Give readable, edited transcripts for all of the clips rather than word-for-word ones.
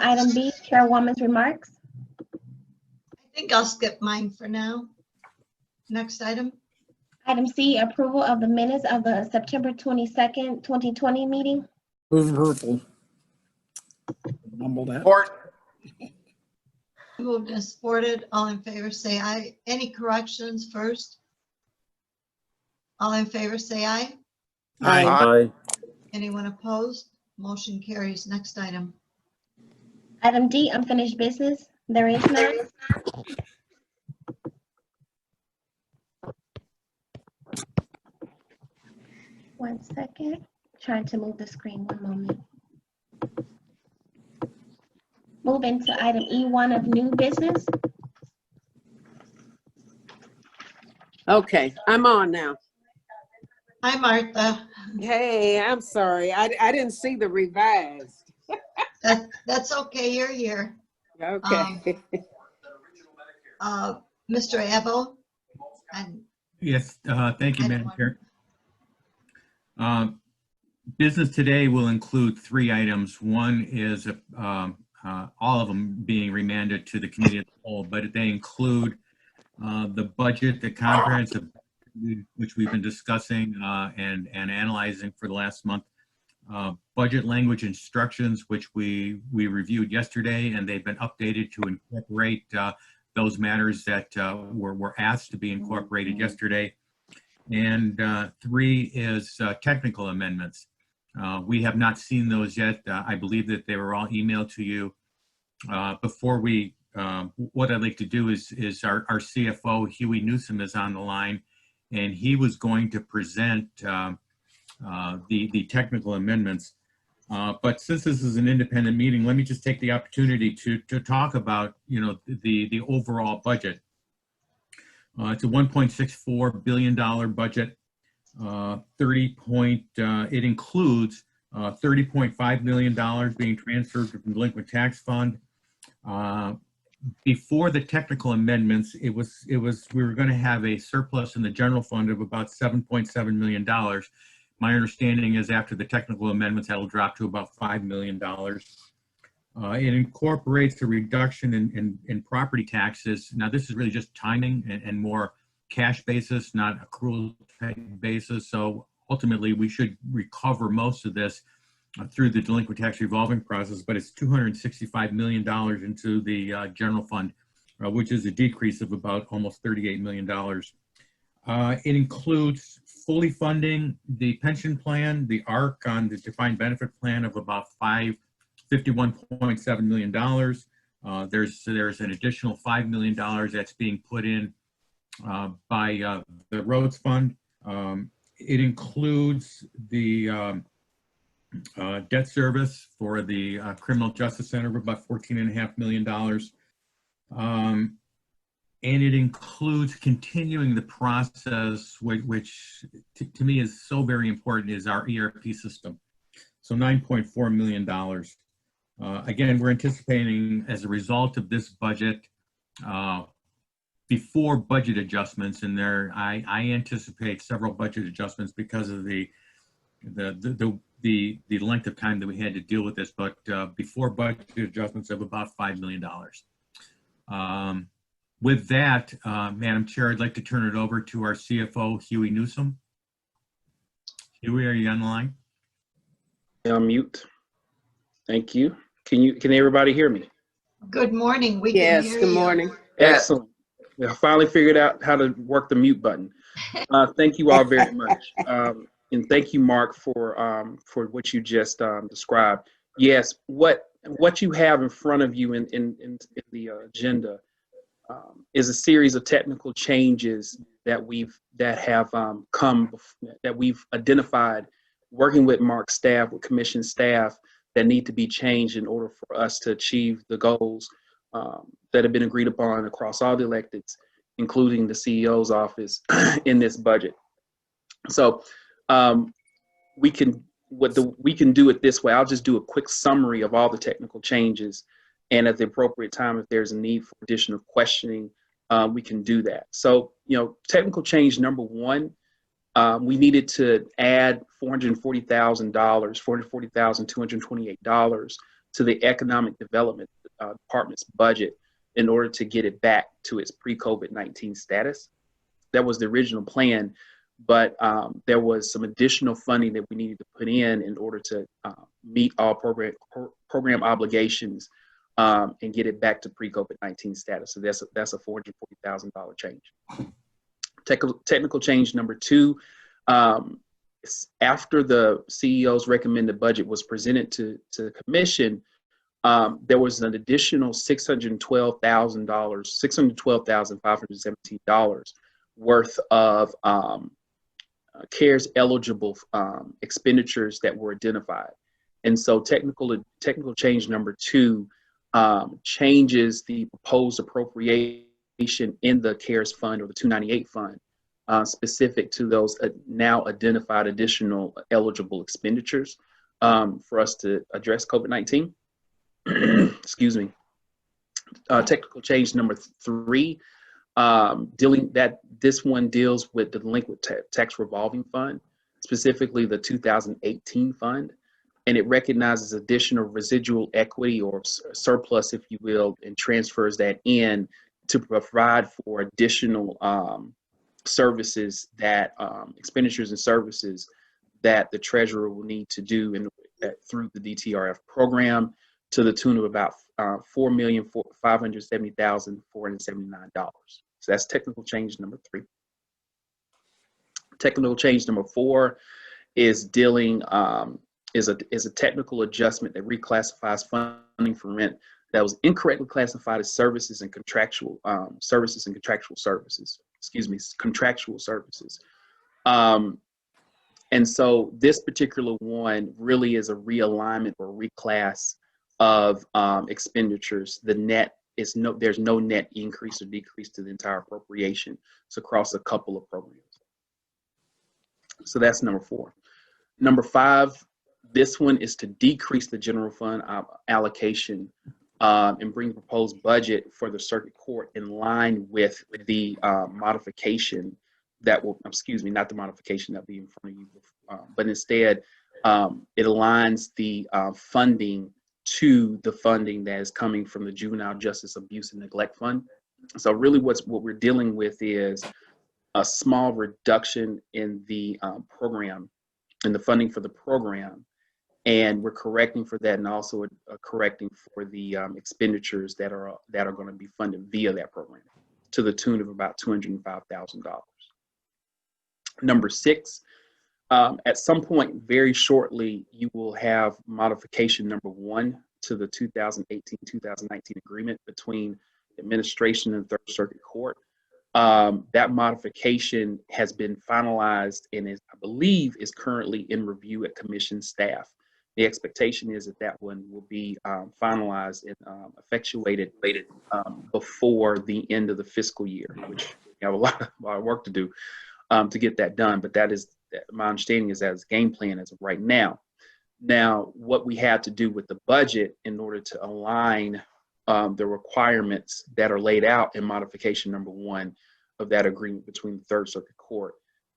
Item B, Chairwoman's remarks. I think I'll skip mine for now. Next item. Item C, approval of the minutes of the September 22nd, 2020 meeting. Move approval. Mumble that. Support. Moved and supported. All in favor, say aye. Any corrections first? All in favor, say aye. Aye. Aye. Anyone opposed? Motion carries. Next item. Item D, unfinished business. There is none. One second. Trying to move the screen. One moment. Move into item E1 of new business. Okay, I'm on now. Hi, Martha. Hey, I'm sorry. I didn't see the revised. That's okay. You're here. Okay. Mr. Evo. And Yes, thank you, I Madam don't Chair. Business today will include 3 items. One is all of them being remanded to the committee as a whole, but they include the budget, the comprehensive, which we've been discussing and analyzing for the last month. Budget language instructions, which we reviewed yesterday, and they've been updated to incorporate those matters that were asked to be incorporated yesterday. And 3 is technical amendments. We have not seen those yet. I believe that they were all emailed to you. Before we, what I'd like to do is our CFO, Huey Newsom, is on the line, and he was going to present the technical amendments. But since this is an independent meeting, let me just take the opportunity to talk about, the overall budget. It's a $1.64 billion budget. It includes $30.5 million being transferred from the delinquent tax fund. Before the technical amendments, we were going to have a surplus in the general fund of about $7.7 million. My understanding is after the technical amendments, that'll drop to about $5 million. It incorporates a reduction in property taxes. Now, this is really just timing and more cash basis, not accrual type basis. So ultimately, we should recover most of this through the delinquent tax revolving process, but it's $265 million into the general fund, which is a decrease of about almost $38 million. It includes fully funding the pension plan, the ARC on the defined benefit plan of about $51.7 million. There's an additional $5 million that's being put in by the roads fund. It includes the debt service for the criminal justice center of about $14.5 million. And it includes continuing the process, which to me is so very important, is our ERP system. So $9.4 million. Again, we're anticipating as a result of this budget, before budget adjustments, and I anticipate several budget adjustments because of the length of time that we had to deal with this, but before budget adjustments of about $5 million. With that, Madam Chair, I'd like to turn it over to our CFO, Huey Newsom. Huey, are you on the line? On mute. Thank you. Can everybody hear me? Good morning. We can Yes, hear good you. morning. Excellent. We finally figured out how to work the mute button. Thank you all very much. And thank you, Mark, for what you just described. Yes, what you have in front of you in the agenda is a series of technical changes that we've identified working with Mark's staff, with commission staff, that need to be changed in order for us to achieve the goals that have been agreed upon across all the electeds, including the CEO's office in this budget. So we can do it this way. I'll just do a quick summary of all the technical changes, and at the appropriate time, if there's a need for additional questioning, we can do that. So, technical change number 1, we needed to add $440,228 to the Economic Development Department's budget in order to get it back to its pre-COVID-19 status. That was the original plan, but there was some additional funding that we needed to put in order to meet all program obligations and get it back to pre-COVID-19 status. So that's a $440,000 change. Technical change number 2, after the CEO's recommended budget was presented to the commission, there was an additional $612,517 worth of CARES eligible expenditures that were identified. And so technical change number 2 changes the proposed appropriation in the CARES fund or the 298 fund specific to those now identified additional eligible expenditures for us to address COVID-19. Excuse me. Technical change number 3, this one deals with the delinquent tax revolving fund, specifically the 2018 fund, and it recognizes additional residual equity or surplus, if you will, and transfers that in to provide for additional services that expenditures and services that the treasurer will need to do through the DTRF program, to the tune of about $4,570,479. So that's technical change number 3. Technical change number 4 is dealing is a technical adjustment that reclassifies funding for rent that was incorrectly classified as services and contractual services. Excuse me, contractual services. And so this particular one really is a realignment or reclass of expenditures. The net is there's no net increase or decrease to the entire appropriation. It's across a couple of programs. So that's number 4. Number 5, this one is to decrease the general fund allocation and bring the proposed budget for the circuit court in line with the modification that will, excuse me, not the modification that will be in front of you, but instead it aligns the funding to the funding that is coming from the Juvenile Justice Abuse and Neglect Fund. So really what we're dealing with is a small reduction in the program, in the funding for the program, and we're correcting for that, and also correcting for the expenditures that are going to be funded via that program to the tune of about $205,000. Number 6, at some point very shortly, you will have modification number 1 to the 2018-2019 agreement between administration and Third Circuit Court. That modification has been finalized and I believe is currently in review at commission staff. The expectation is that one will be finalized and effectuated before the end of the fiscal year, which we have a lot of work to do to get that done. But that is my understanding is that it's game plan as of right now. Now, what we had to do with the budget in order to align the requirements that are laid out in modification number 1 of that agreement between the Third Circuit Court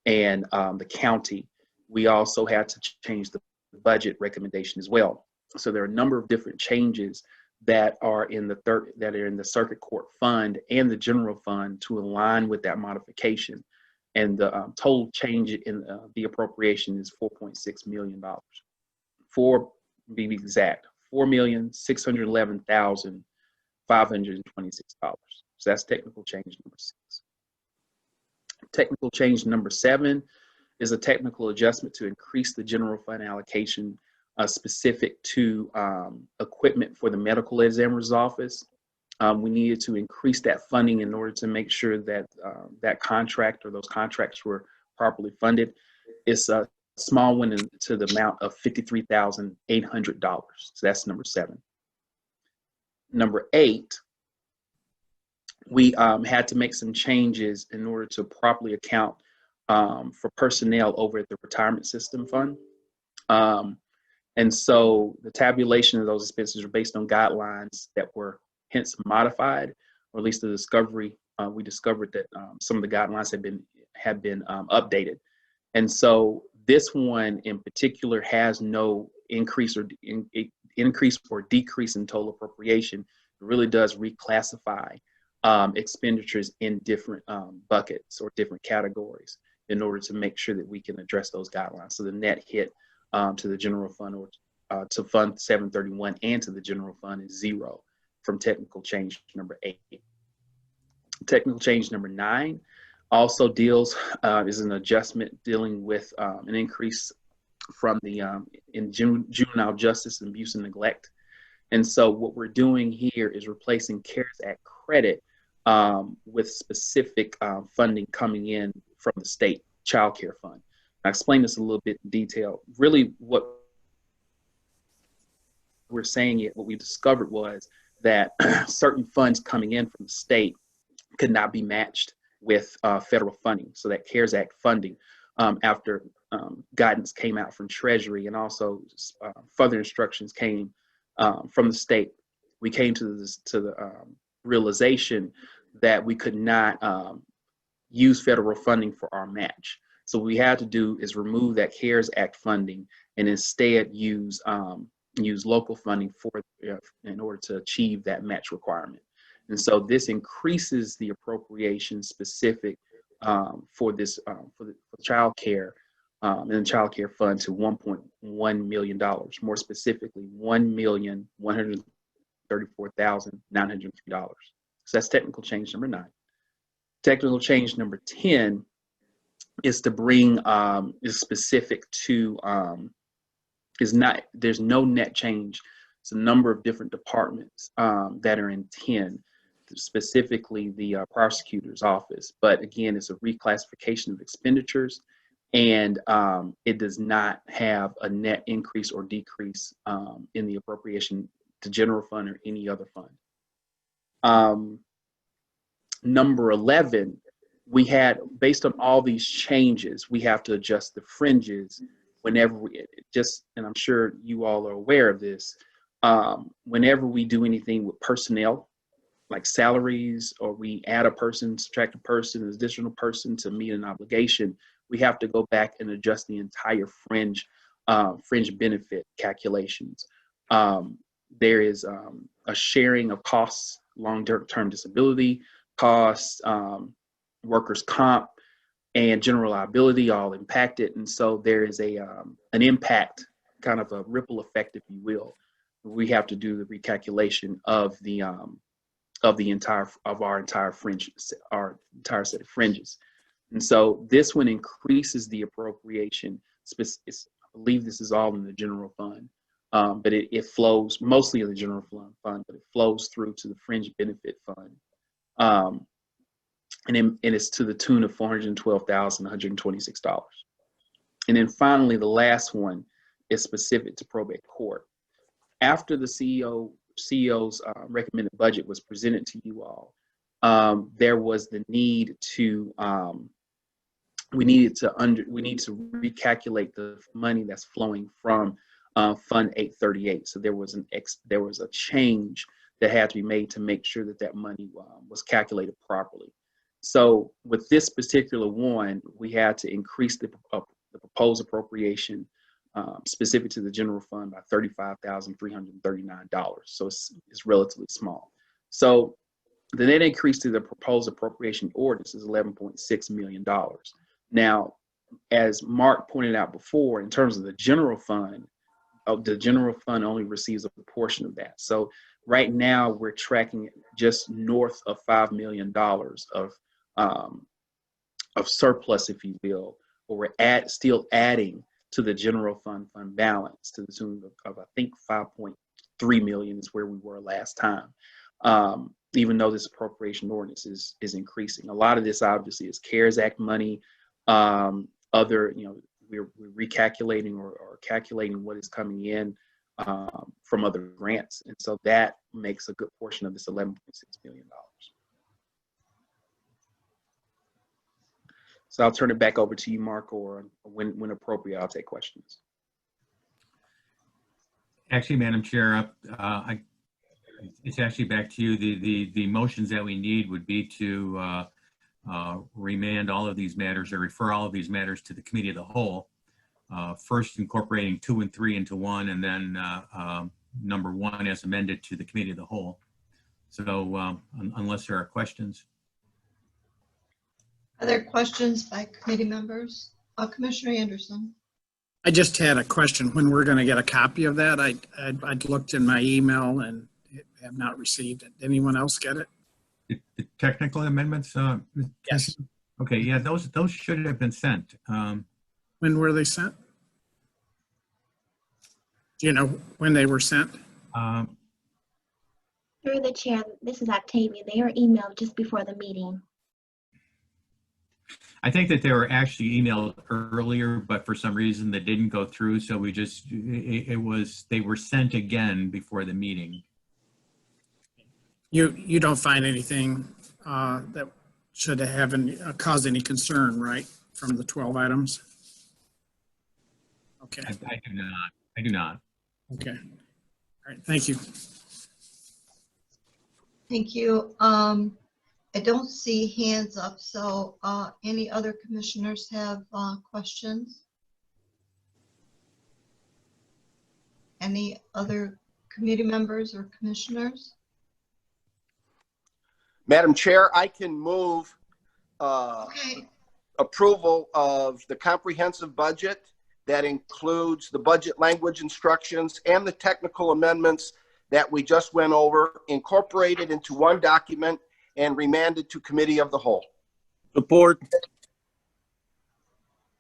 and the county, we also had to change the budget recommendation as well. So there are a number of different changes that are in the Circuit Court fund and the general fund to align with that modification. And the total change in the appropriation is $4.6 million. To be exact, $4,611,526. So that's technical change number 6. Technical change number 7 is a technical adjustment to increase the general fund allocation specific to equipment for the medical examiner's office. We needed to increase that funding in order to make sure that that contract or those contracts were properly funded. It's a small one to the amount of $53,800. So that's number 7. Number 8, we had to make some changes in order to properly account for personnel over at the retirement system fund. And so the tabulation of those expenses are based on guidelines that were hence modified, or at least the discovery, we discovered that some of the guidelines had been updated. And so this one in particular has no increase or increase or decrease in total appropriation, it really does reclassify expenditures in different buckets or different categories in order to make sure that we can address those guidelines. So the net hit to the general fund or to Fund 731 and to the general fund is 0 from technical change number 8. Technical change number 9 also deals, is an adjustment dealing with an increase from the in juvenile justice and abuse and neglect. And so what we're doing here is replacing CARES Act credit with specific funding coming in from the state child care fund. I explained this a little bit in detail. Really what we're saying, what we discovered was that certain funds coming in from the state could not be matched with federal funding. So that CARES Act funding, after guidance came out from Treasury and also further instructions came from the state, we came to the realization that we could not use federal funding for our match. So what we had to do is remove that CARES Act funding and instead use local funding in order to achieve that match requirement. And so this increases the appropriation specific for the child care and the child care fund to $1.1 million, more specifically $1,134,903. So that's technical change number 9. Technical change number 10 is to bring is specific to there's no net change. It's a number of different departments that are in 10, specifically the prosecutor's office. But again, it's a reclassification of expenditures, and it does not have a net increase or decrease in the appropriation to general fund or any other fund. Number 11, we had, based on all these changes, we have to adjust the fringes whenever and I'm sure you all are aware of this, whenever we do anything with personnel, like salaries, or we add a person, subtract a person, an additional person to meet an obligation, we have to go back and adjust the entire fringe benefit calculations. There is a sharing of costs, long-term disability costs, workers' comp, and general liability all impacted. And so there is an impact, kind of a ripple effect, if you will. We have to do the recalculation of our entire fringe, our entire set of fringes. And so this one increases the appropriation. I believe this is all in the general fund, but it flows mostly in the general fund, but it flows through to the fringe benefit fund. And it's to the tune of $412,126. And then finally, the last one is specific to probate court. After the CEO's recommended budget was presented to you all, there was the need to we need to recalculate the money that's flowing from Fund 838. So there was a change that had to be made to make sure that money was calculated properly. So with this particular one, we had to increase the proposed appropriation specific to the general fund by $35,339. So it's relatively small. So the net increase to the proposed appropriation ordinance is $11.6 million. Now, as Mark pointed out before, in terms of the general fund only receives a portion of that. So right now we're tracking just north of $5 million of surplus, if you will, or we're still adding to the general fund balance to the tune of I think 5.3 million is where we were last time. Even though this appropriation ordinance is increasing, a lot of this obviously is CARES Act money. We're recalculating or calculating what is coming in from other grants, and so that makes a good portion of this $11.6 million. So I'll turn it back over to you, Mark, or when appropriate, I'll take questions. Actually, Madam Chair, it's actually back to you. The motions that we need would be to remand all of these matters or refer all of these matters to the committee of the whole. First incorporating 2 and 3 into one, and then number 1 as amended to the committee of the whole. So unless there are questions. Are there questions by committee members? Commissioner Anderson? I just had a question when we're going to get a copy of that. I'd looked in my email and have not received it. Did anyone else get it? The technical amendments? Yes. Okay, yeah, those should have been sent. When were they sent? Do you know when they were sent? Through the chair, this is Octavia. They were emailed just before the meeting. I think that they were actually emailed earlier, but for some reason they didn't go through. So we just, they were sent again before the meeting. You don't find anything that should have caused any concern, right, from the 12 items? Okay. I do not. I do not. Okay. All right. Thank you. Thank you. I don't see hands up, so any other commissioners have questions? Any other committee members or commissioners? Madam Chair, I can move Okay, approval of the comprehensive budget that includes the budget language instructions and the technical amendments that we just went over, incorporated into one document and remanded to committee of the whole. Support.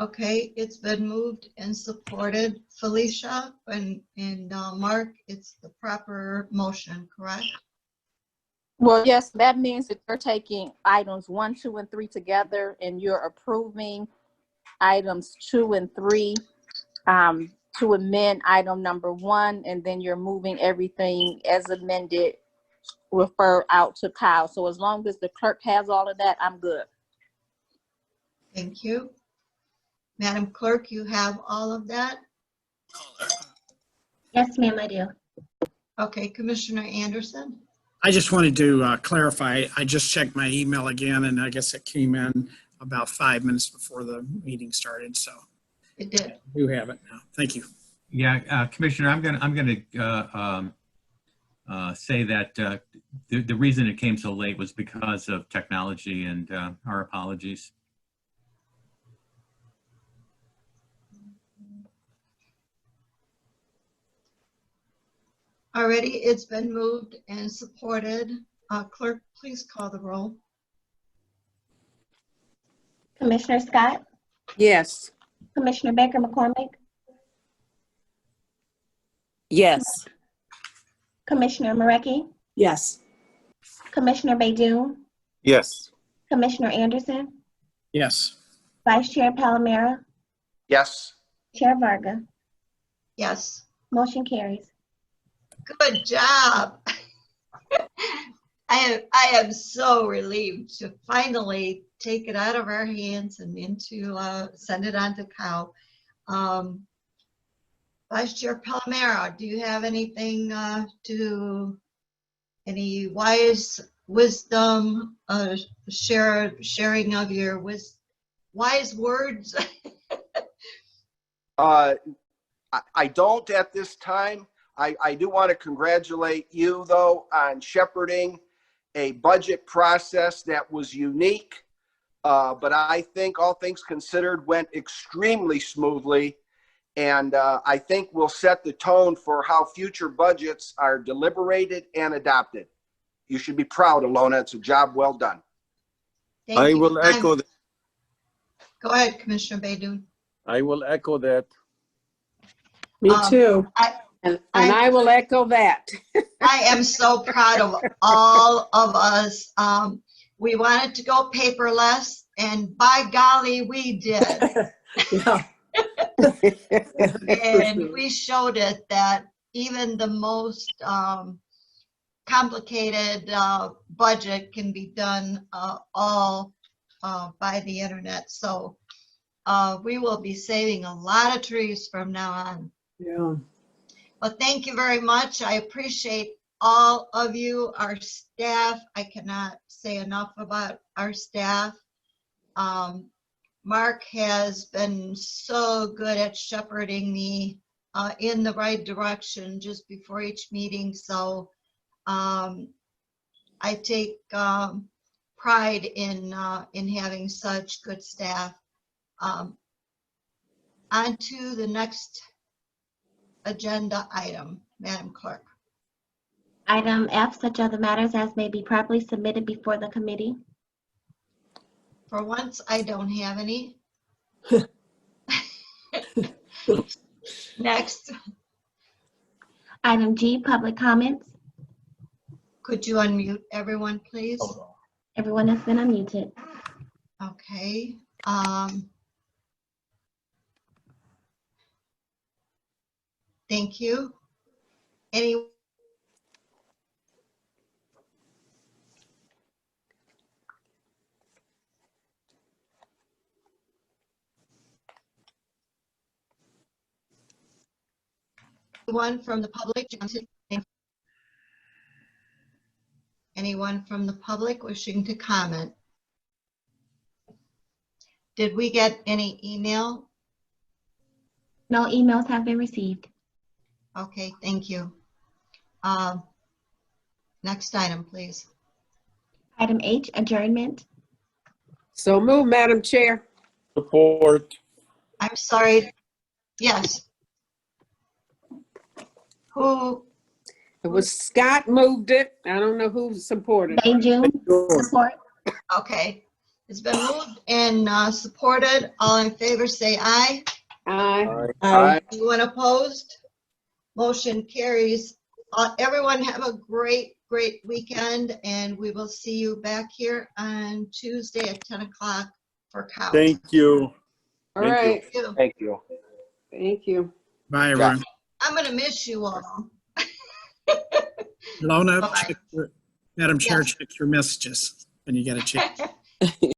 okay, it's been moved and supported. Felicia and Mark, it's the proper motion, correct? Well, yes, that means that you're taking items 1, 2, and 3 together, and you're approving items 2 and 3 to amend item number 1, and then you're moving everything as amended, refer out to Kyle. So as long as the clerk has all of that, I'm good. Thank you. Madam Clerk, you have all of that? Yes, ma'am, I do. Okay, Commissioner Anderson? I just wanted to clarify. I just checked my email again, and I guess it came in about 5 minutes before the meeting started. So It did. I do have it now. Thank you. Yeah, Commissioner, I'm gonna say that the reason it came so late was because of technology, and our apologies. Already, it's been moved and supported. Clerk, please call the roll. Commissioner Scott, Yes. Commissioner Baker McCormick, Yes. Commissioner Marecki, Yes. Commissioner Baidoon, Yes. Commissioner Anderson, Yes. Vice Chair Palomera, Yes. Chair Varga. Yes. Motion carries. Good job. I am so relieved to finally take it out of our hands and send it on to Kyle. Vice Chair Palomero, do you have anything any wise wisdom, sharing of your wise words? I don't at this time. I do want to congratulate you, though, on shepherding a budget process that was unique, but I think all things considered went extremely smoothly, and I think will set the tone for how future budgets are deliberated and adopted. You should be proud, Alona. It's a job well done. Thank I you. will echo that. Go ahead, Commissioner Baidoon. I will echo that. Me too. And I- I will echo that. I am so proud of all of us. We wanted to go paperless, and by golly, we did. Yeah. And we showed it that even the most complicated budget can be done all by the internet. So we will be saving a lot of trees from now on. Yeah. Well, thank you very much. I appreciate all of you, our staff. I cannot say enough about our staff. Mark has been so good at shepherding me in the right direction just before each meeting. So I take pride in having such good staff. On to the next agenda item, Madam Clerk. Item F, such other matters as may be properly submitted before the committee. For once, I don't have any. Next, Item G, public comments. could you unmute everyone, please? Everyone has been unmuted. Okay. Thank you. Anyone from the public? Anyone from the public wishing to comment? Did we get any email? No emails have been received. Okay, thank you. Next item, please. Item H, adjournment. So move, Madam Chair. Support. I'm sorry. Yes. Who? It was Scott moved it. I don't know who supported. May June, support. Okay. It's been moved and supported. All in favor, say aye. Aye. Aye. Anyone opposed? Motion carries. Everyone have a great weekend, and we will see you back here on Tuesday at 10 o'clock for COUT. Thank you. All Thank you. right. Thank you. Thank you. Thank you. Bye, everyone. I'm gonna miss you all. Lona, Bye-bye. Madam Chair, Yes. check your messages when you get a chance.